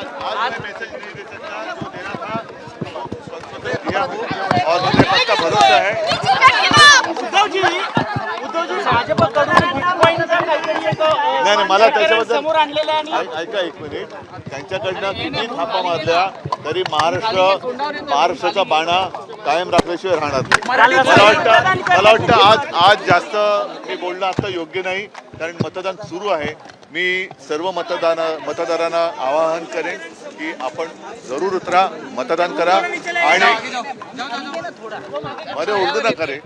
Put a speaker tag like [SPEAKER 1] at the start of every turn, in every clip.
[SPEAKER 1] आज मैसेज नहीं दे सकता, जो देना था वो दिया हूँ और मुझे पक्का भरोसा है।
[SPEAKER 2] उद्धवजी भाजपकडून
[SPEAKER 1] नाही मला त्याच्याबद्दल
[SPEAKER 2] समोर आणलेलं आहे आणि
[SPEAKER 1] ऐका एक मिनिट, त्यांच्याकडनं किती थापा मारल्या तरी महाराष्ट्राचा बाणा कायम राखल्याशिवाय राहणार नाही। मला वाटतं आज जास्त मी बोलणं आता योग्य नाही, कारण मतदान सुरू आहे। मी सर्व मतदारांना आवाहन करेन की आपण जरूर उतरा, मतदान करा आणि मध्ये उर्दू न करे।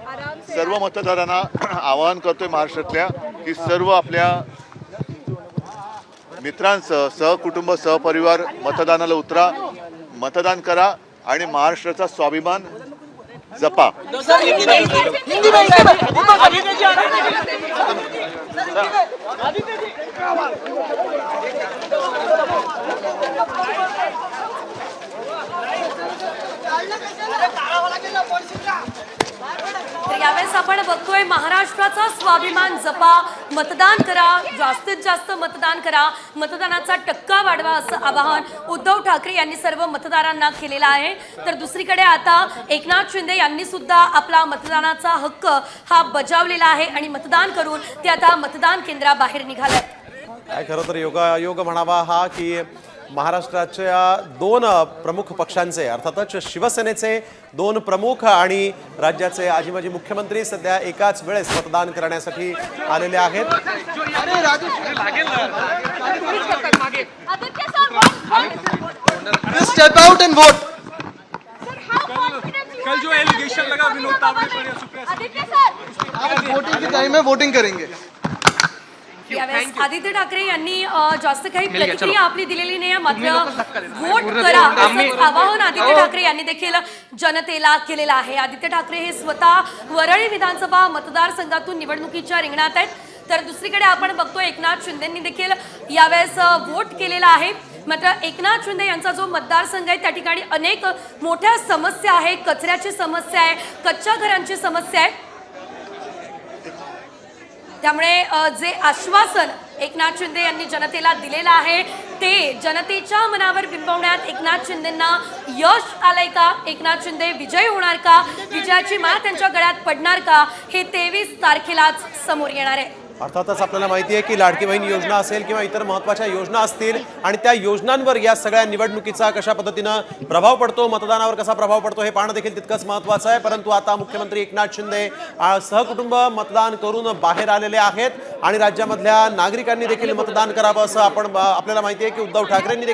[SPEAKER 1] सर्व मतदारांना आवाहन करतोय महाराष्ट्रातल्या की सर्व आपल्या मित्रांसह सहकुटुंब सहपरिवार मतदानाला उतरा, मतदान करा आणि महाराष्ट्राचा स्वाभिमान जपा।
[SPEAKER 3] तर यावेळेस आपण बघतोय महाराष्ट्राचा स्वाभिमान जपा, मतदान करा, जास्तीत जास्त मतदान करा, मतदानाचा टक्का वाढवा असं आवाहन उद्धव ठाकरे यांनी सर्व मतदारांना केलेलं आहे। तर दुसरीकडे आता एकनाथ शिंदे यांनी सुद्धा आपला मतदानाचा हक्क हा बजावलेला आहे आणि मतदान करून ते आता मतदान केंद्राबाहेर निघाले।
[SPEAKER 4] खरं तर योगायोग म्हणावा हा की महाराष्ट्राच्या दोन प्रमुख पक्षांचे अर्थातच शिवसेनेचे दोन प्रमुख आणि राज्याचे आजी माजी मुख्यमंत्री सध्या एकाच वेळेस मतदान करण्यासाठी आलेले आहेत।
[SPEAKER 5] Step out and vote.
[SPEAKER 6] कल जो एलिगेशन लगा विनोद तावड़े पर या सुप्रिया
[SPEAKER 5] वोटिंग के टाइम में वोटिंग करेंगे।
[SPEAKER 3] यावेळेस आदित्य ठाकरे यांनी जास्त काही प्रतिक्रिया आपली दिलेली नाही, मात्र वोट करा असं आवाहन आदित्य ठाकरे यांनी देखील जनतेला केलेलं आहे। आदित्य ठाकरे हे स्वतः वरळी विधानसभा मतदारसंघातून निवडणुकीच्या रिंगणात आहेत। तर दुसरीकडे आपण बघतो एकनाथ शिंदेंनी देखील यावेळेस वोट केलेला आहे। मात्र एकनाथ शिंदे यांचा जो मतदारसंघ आहे त्या ठिकाणी अनेक मोठ्या समस्या आहेत, कचऱ्याची समस्या आहे, कच्च्या घरांची समस्या आहे। त्यामुळे जे आश्वासन एकनाथ शिंदे यांनी जनतेला दिलेलं आहे ते जनतेच्या मनावर बिंबवण्यात एकनाथ शिंदेंना यश आलंय का? एकनाथ शिंदे विजयी होणार का? विजयाची माळ त्यांच्या गळ्यात पडणार का? हे 23 तारखेलाच समोर येणार आहे।
[SPEAKER 4] अर्थातच आपल्याला माहिती आहे की लाडकी बहीण योजना असेल किंवा इतर महत्त्वाच्या योजना असतील आणि त्या योजनांवर या सगळ्या निवडणुकीचा कशा पद्धतीनं प्रभाव पडतो, मतदानावर कसा प्रभाव पडतो हे पाहणं देखील तितकंच महत्त्वाचं आहे। परंतु आता मुख्यमंत्री एकनाथ शिंदे सहकुटुंब मतदान करून बाहेर आलेले आहेत आणि राज्यामधल्या नागरिकांनी देखील मतदान करावं असं आपल्याला माहिती आहे की उद्धव ठाकरेंनी